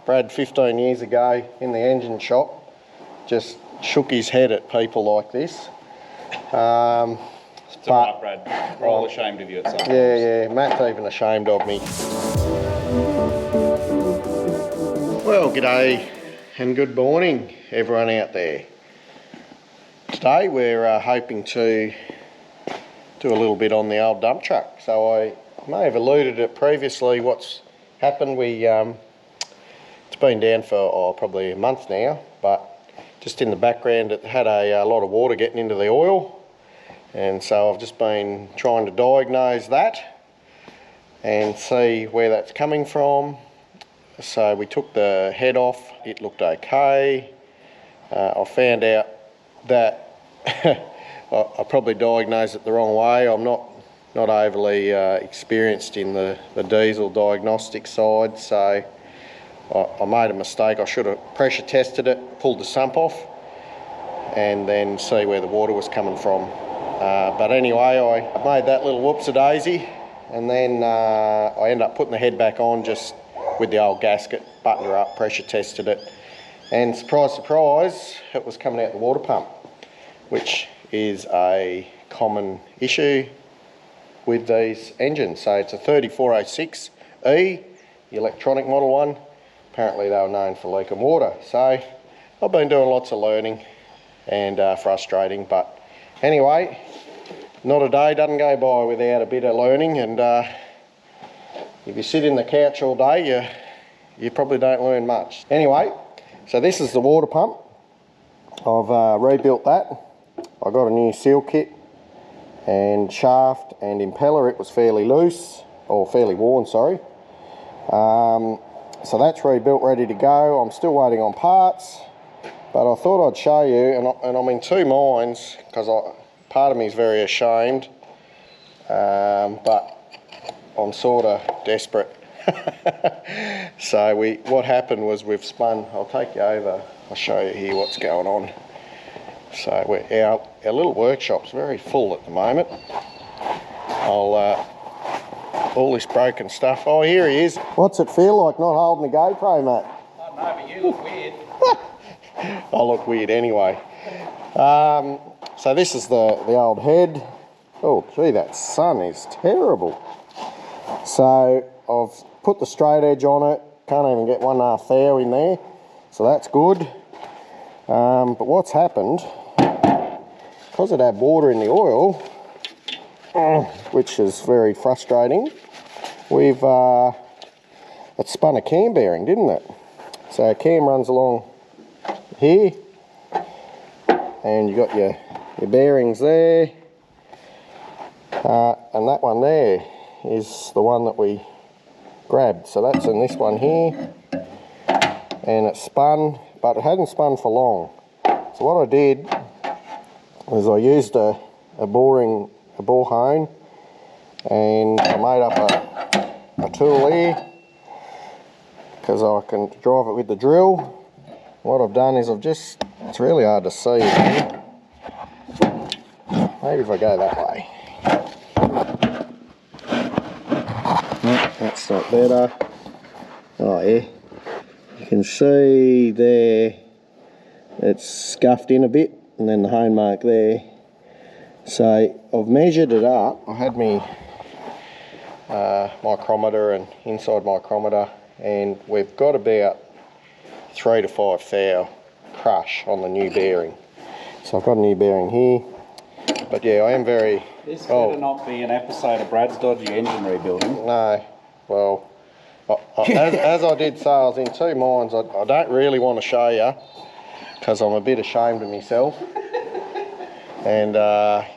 Brad 15 years ago in the engine shop just shook his head at people like this. It's all right, Brad. We're all ashamed of you at some point. Yeah, Matt's even ashamed of me. Well, g'day and good morning everyone out there. Today we're hoping to do a little bit on the old dump truck. So I may have alluded it previously what's happened. It's been down for probably a month now, but just in the background it had a lot of water getting into the oil, and so I've just been trying to diagnose that and see where that's coming from. So we took the head off, it looked okay. I found out that I probably diagnosed it the wrong way. I'm not overly experienced in the diesel diagnostic side, so I made a mistake. I should have pressure tested it, pulled the sump off, and then see where the water was coming from. But anyway, I made that little whoops-a-daisy, and then I ended up putting the head back on just with the old gasket, buttoned her up, pressure tested it, and surprise, surprise, it was coming out the water pump, which is a common issue with these engines. So it's a 3406E, the electronic model one. Apparently they were known for leaking water. So I've been doing lots of learning and frustrating, but anyway, not a day doesn't go by without a bit of learning, and if you sit in the couch all day, you probably don't learn much. Anyway, so this is the water pump. I've rebuilt that. I got a new seal kit and shaft and impeller. It was fairly loose, or fairly worn, sorry. So that's rebuilt, ready to go. I'm still waiting on parts, but I thought I'd show you, and I'm in two minds, because part of me is very ashamed, but I'm sort of desperate. So what happened was we've spun, I'll take you over, I'll show you here what's going on. So our little workshop's very full at the moment. All this broken stuff. Oh, here he is. What's it feel like not holding the GoPro, mate? I don't know, but you look weird. I look weird anyway. So this is the old head. Oh, gee, that sun is terrible. So I've put the straight edge on it. Can't even get 1.5 thou in there. So that's good. But what's happened, because it had water in the oil, which is very frustrating, it spun a cam bearing, didn't it? So a cam runs along here, and you got your bearings there, and that one there is the one that we grabbed. So that's in this one here, and it spun, but it hadn't spun for long. So what I did was I used a bore hone, and I made up a tool here because I can drive it with the drill. What I've done is it's really hard to see. Maybe if I go that way. No, that's not better. Oh yeah, you can see there it's scuffed in a bit, and then the hone mark there. So I've measured it up. I had my micrometer and inside micrometer, and we've got about 3 to 5 thou crush on the new bearing. So I've got a new bearing here, but yeah, I am very... This better not be an episode of Brad's dodgy engine rebuilding. No, well, as I did say, I was in two minds. I don't really want to show you because I'm a bit ashamed of myself. And,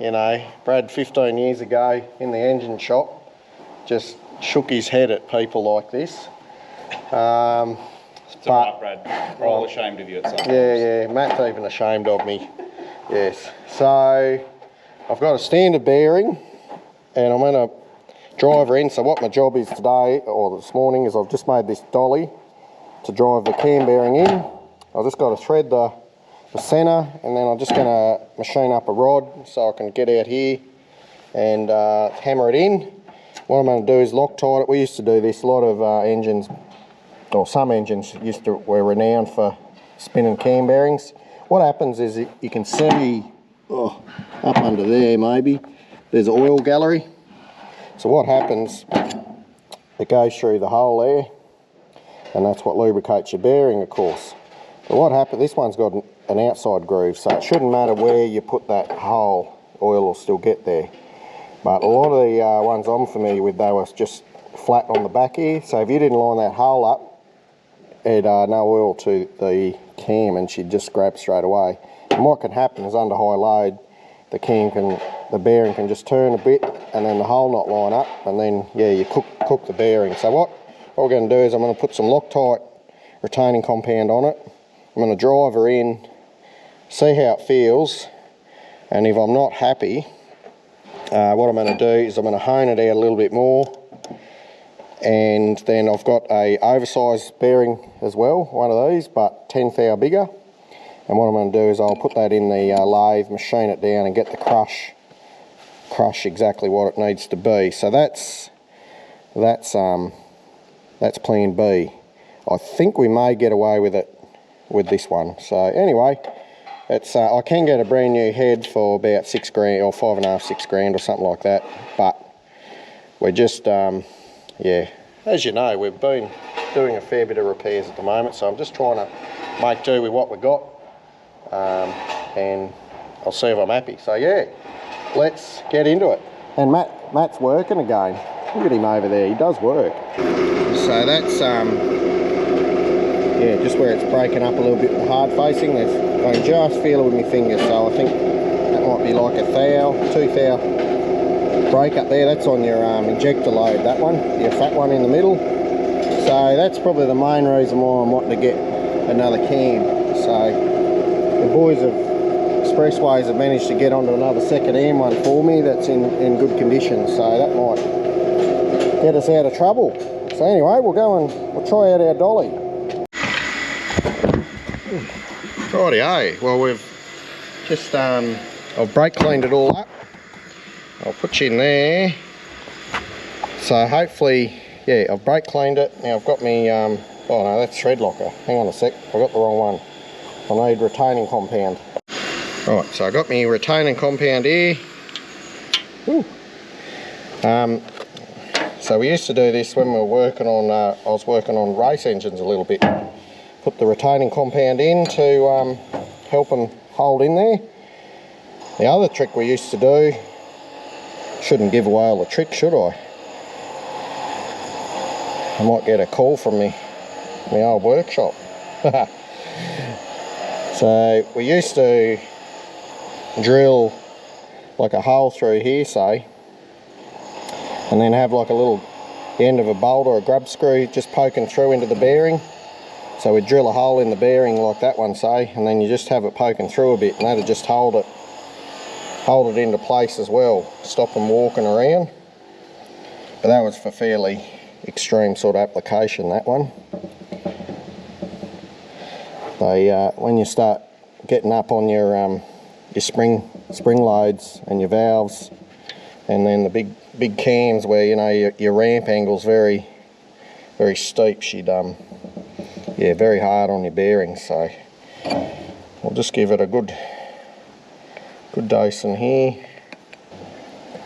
you know, Brad 15 years ago in the engine shop just shook his head at people like this. It's all right, Brad. We're all ashamed of you at some point. Yeah, Matt's even ashamed of me. Yes. So I've got a standard bearing, and I'm going to drive her in. So what my job is today, or this morning, is I've just made this dolly to drive the cam bearing in. I've just got to thread the centre, and then I'm just going to machine up a rod so I can get out here and hammer it in. What I'm going to do is Loctite it. We used to do this, a lot of engines or some engines were renowned for spinning cam bearings. What happens is you can see, up under there maybe, there's an oil gallery. So what happens, it goes through the hole there, and that's what lubricates your bearing, of course. But what happens, this one's got an outside groove, so it shouldn't matter where you put that hole, oil will still get there. But a lot of the ones I'm familiar with, they were just flat on the back here, so if you didn't line that hole up, it'd no oil to the cam and she'd just grab straight away. And what can happen is under high load, the bearing can just turn a bit and then the hole not line up, and then yeah, you cook the bearing. So what we're going to do is I'm going to put some Loctite retaining compound on it. I'm going to drive her in, see how it feels, and if I'm not happy, what I'm going to do is I'm going to hone it out a little bit more. And then I've got a oversized bearing as well, one of these, but 10th hour bigger. And what I'm going to do is I'll put that in the lathe, machine it down, and get the crush exactly what it needs to be. So that's plan B. I think we may get away with it with this one. So anyway, it's I can get a brand new head for about $6 grand, or $5.5, $6 grand or something like that. But we're just yeah, as you know, we've been doing a fair bit of repairs at the moment, so I'm just trying to make do with what we've got, and I'll see if I'm happy. So yeah, let's get into it. And Matt's working again. Look at him over there, he does work. So that's yeah, just where it's breaking up a little bit, the hard facing. I can just feel it with my fingers, so I think that might be like a thou, 2 thou break up there. That's on your injector load, that one, your fat one in the middle. So that's probably the main reason why I'm wanting to get another cam. So the boys of Expressways have managed to get onto another second-hand one for me that's in good condition, so that might get us out of trouble. So anyway, we'll try out our dolly. Rightio, well we've just I've brake cleaned it all up. I'll put you in there. So hopefully, yeah, I've brake cleaned it. Now I've got me, oh no, that's thread locker. Hang on a sec, I got the wrong one. I need retaining compound. Right, so I got me retaining compound here. Woo. So we used to do this when we were working on, I was working on race engines a little bit. Put the retaining compound in to help them hold in there. The other trick we used to do, shouldn't give away all the tricks, should I? I might get a call from my old workshop. So we used to drill like a hole through here, say, and then have like a little end of a bolt or a grub screw just poking through into the bearing. So we'd drill a hole in the bearing like that one, say, and then you just have it poking through a bit, and that'll just hold it into place as well, stop them walking around. But that was for fairly extreme sort of application, that one. When you start getting up on your spring loads and your valves, and then the big cams where, you know, your ramp angle's very steep, she'd yeah, very hard on your bearings. So we'll just give it a good dose in here.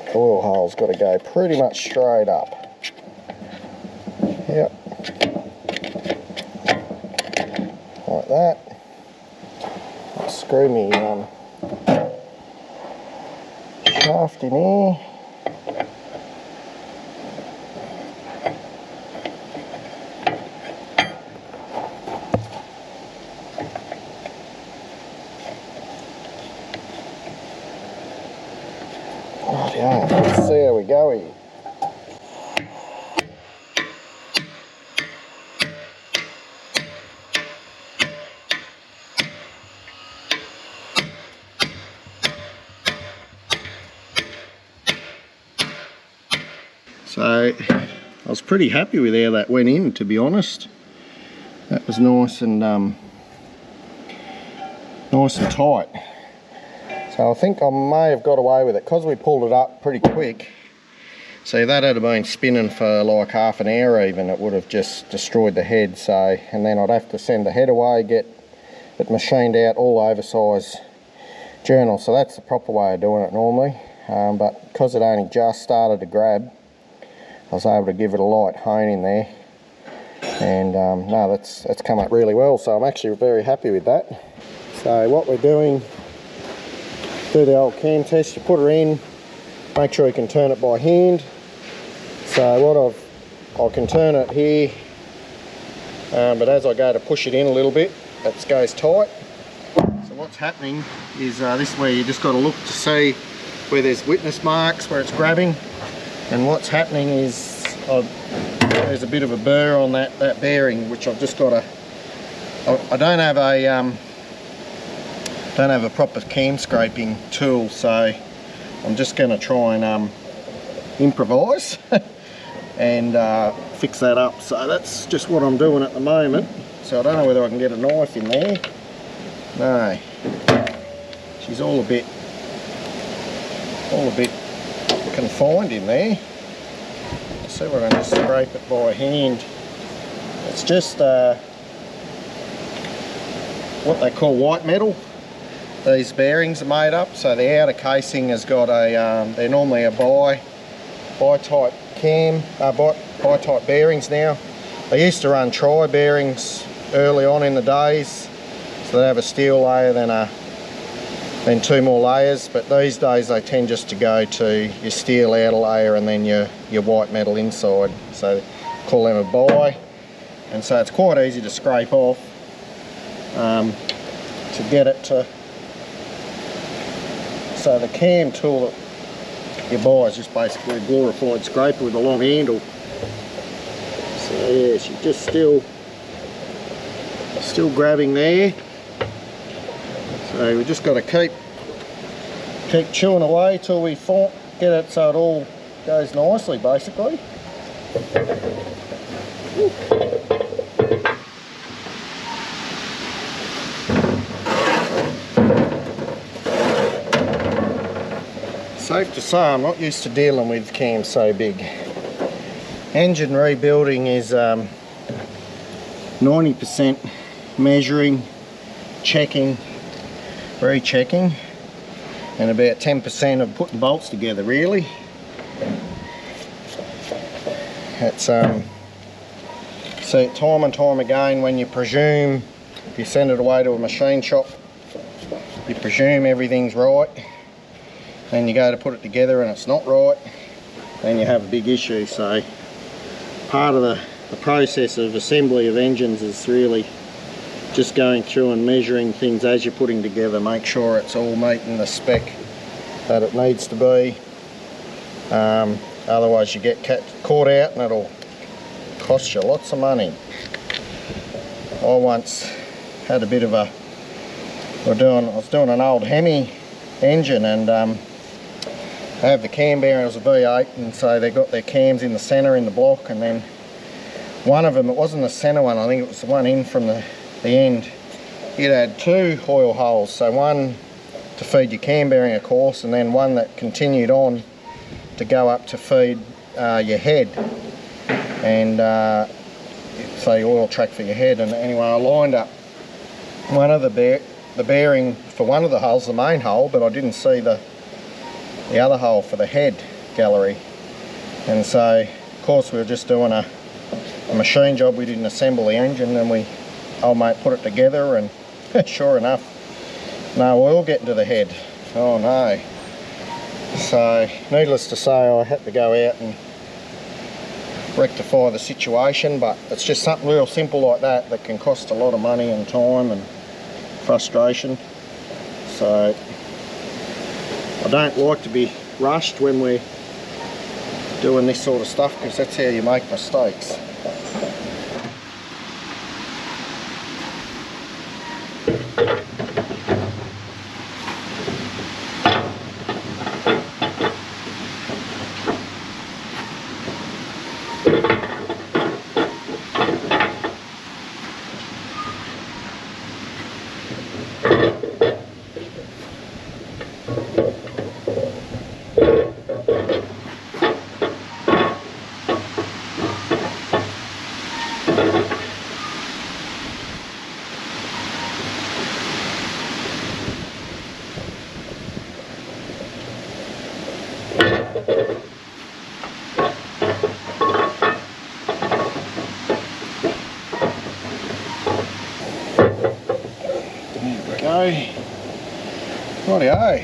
The oil hole's got to go pretty much straight up. Yep. Like that. I'll screw me shaft in here. Yeah, let's see how we go here. So I was pretty happy with how that went in, to be honest. That was nice and tight. So I think I may have got away with it because we pulled it up pretty quick. So if that had been spinning for like half an hour even, it would have just destroyed the head. So, and then I'd have to send the head away, get it machined out, all oversized journal. So that's the proper way of doing it normally. But because it only just started to grab, I was able to give it a light hone in there. And no, that's come up really well. So I'm actually very happy with that. So what we're doing, do the old cam test, you put her in, make sure you can turn it by hand. So I can turn it here, but as I go to push it in a little bit, it goes tight. So what's happening is this is where you just got to look to see where there's witness marks, where it's grabbing. And what's happening is there's a bit of a burr on that bearing, which I've just got to, I don't have a proper cam scraping tool, so I'm just going to try and improvise and fix that up. So that's just what I'm doing at the moment. So I don't know whether I can get a knife in there. No, she's all a bit confined in there. Let's see if I can just scrape it by hand. It's just what they call white metal. These bearings are made up, so the outer casing has got a, they're normally a bi-type cam, bi-type bearings now. They used to run tri-bearings early on in the days, so they have a steel layer, then two more layers, but these days they tend just to go to your steel outer layer and then your white metal inside. So call them a bi, and so it's quite easy to scrape off to get it to. So the cam tool that you buy is just basically a glorified scraper with a long handle. So yeah, she's just still grabbing there. So we just got to keep chewing away till we get it so it all goes nicely, basically. Safe to say I'm not used to dealing with cams so big. Engine rebuilding is 90% measuring, checking, rechecking, and about 10% of putting bolts together, really. It's see, time and time again, when you presume, if you send it away to a machine shop, you presume everything's right, then you go to put it together and it's not right, then you have a big issue. So part of the process of assembly of engines is really just going through and measuring things as you're putting together, make sure it's all meeting the spec that it needs to be. Otherwise you get caught out and it'll cost you lots of money. I once had a bit of a, I was doing an old Hemi engine, and they have the cam bearing, it was a V8, and so they got their cams in the centre in the block, and then one of them, it wasn't the centre one, I think it was the one in from the end, it had two oil holes, so one to feed your cam bearing, of course, and then one that continued on to go up to feed your head, and so your oil track for your head. And anyway, I lined up one of the bearing for one of the holes, the main hole, but I didn't see the other hole for the head gallery. And so of course we were just doing a machine job, we didn't assemble the engine, and old mate put it together, and sure enough, no oil getting to the head. Oh no. So needless to say, I had to go out and rectify the situation, but it's just something real simple like that can cost a lot of money and time and frustration. So I don't like to be rushed when we're doing this sort of stuff, because that's how you make mistakes. go. Rightio.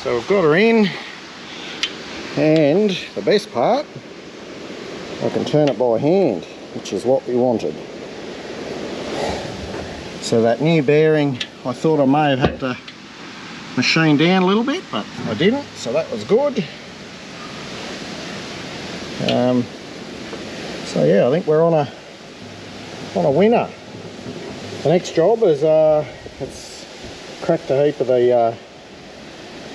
So we've got her in, and the best part, I can turn it by hand, which is what we wanted. So that new bearing, I thought I may have had to machine down a little bit, but I didn't, so that was good. So yeah, I think we're on a winner. The next job is it's cracked a heap of the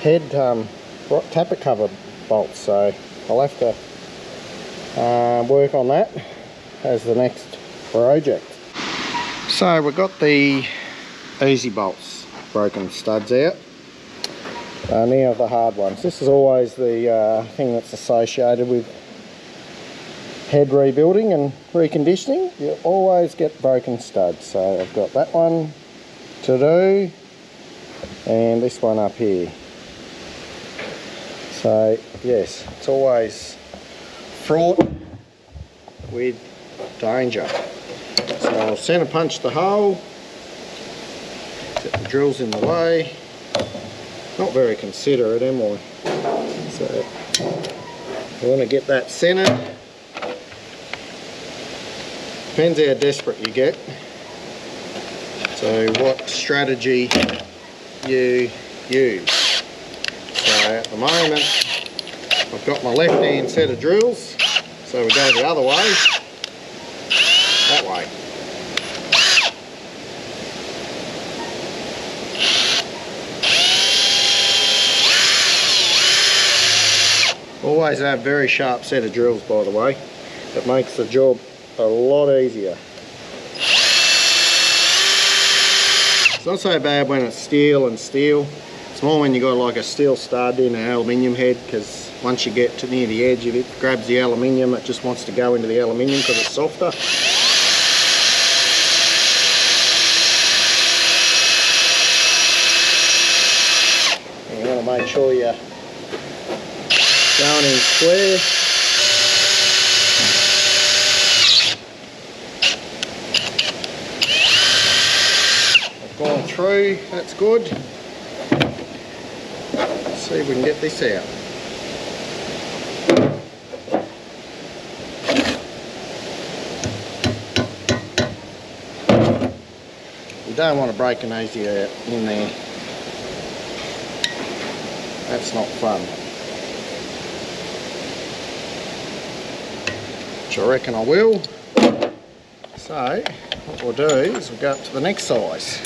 head tappet cover bolts, so I'll have to work on that as the next project. So we've got the easy bolts, broken studs out. Now the hard ones. This is always the thing that's associated with head rebuilding and reconditioning. You always get broken studs. So I've got that one to do, and this one up here. So yes, it's always fraught with danger. So I'll centre punch the hole, set the drills in the way. Not very considerate, am I? So I want to get that centred. Depends how desperate you get. So what strategy you use. So at the moment I've got my left hand set of drills, so we go the other way, that way. Always have a very sharp set of drills, by the way. It makes the job a lot easier. It's not so bad when it's steel and steel. It's more when you got like a steel stud in an aluminium head, because once you get to near the edge, if it grabs the aluminium, it just wants to go into the aluminium because it's softer. And you want to make sure you're going in square. I've gone through, that's good. Let's see if we can get this out. You don't want to break an easy out in there. That's not fun. Which I reckon I will. So what we'll do is we'll go up to the next size.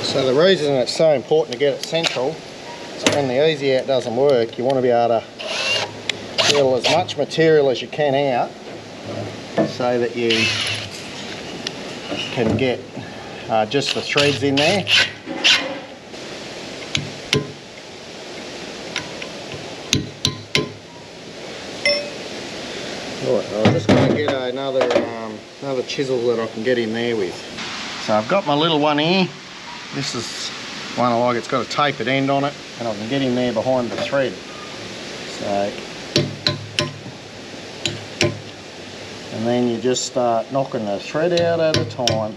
So the reason it's so important to get it central is when the easy out doesn't work, you want to be able to peel as much material as you can out so that you can get just the threads in there. Right, I'm just going to get another chisel that I can get in there with. So I've got my little one here. This is one I like. It's got a tapered end on it, and I can get in there behind the thread. So, and then you just start knocking the thread out at a time.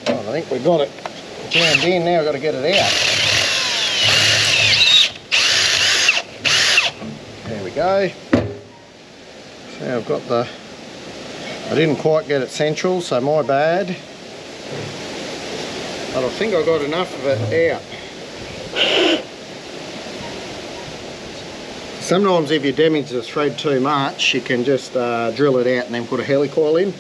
I think we've got it jammed in, now I've got to get it out. There we go. So I've got I didn't quite get it central, so my bad. But I think I got enough of it out. Sometimes if you damage the thread too much, you can just drill it out and then put a helicoil in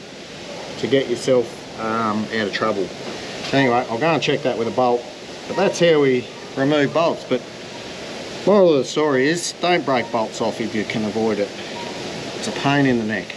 to get yourself out of trouble. So anyway, I'll go and check that with a bolt. But that's how we remove bolts. But moral of the story is, don't break bolts off if you can avoid it. It's a pain in the neck.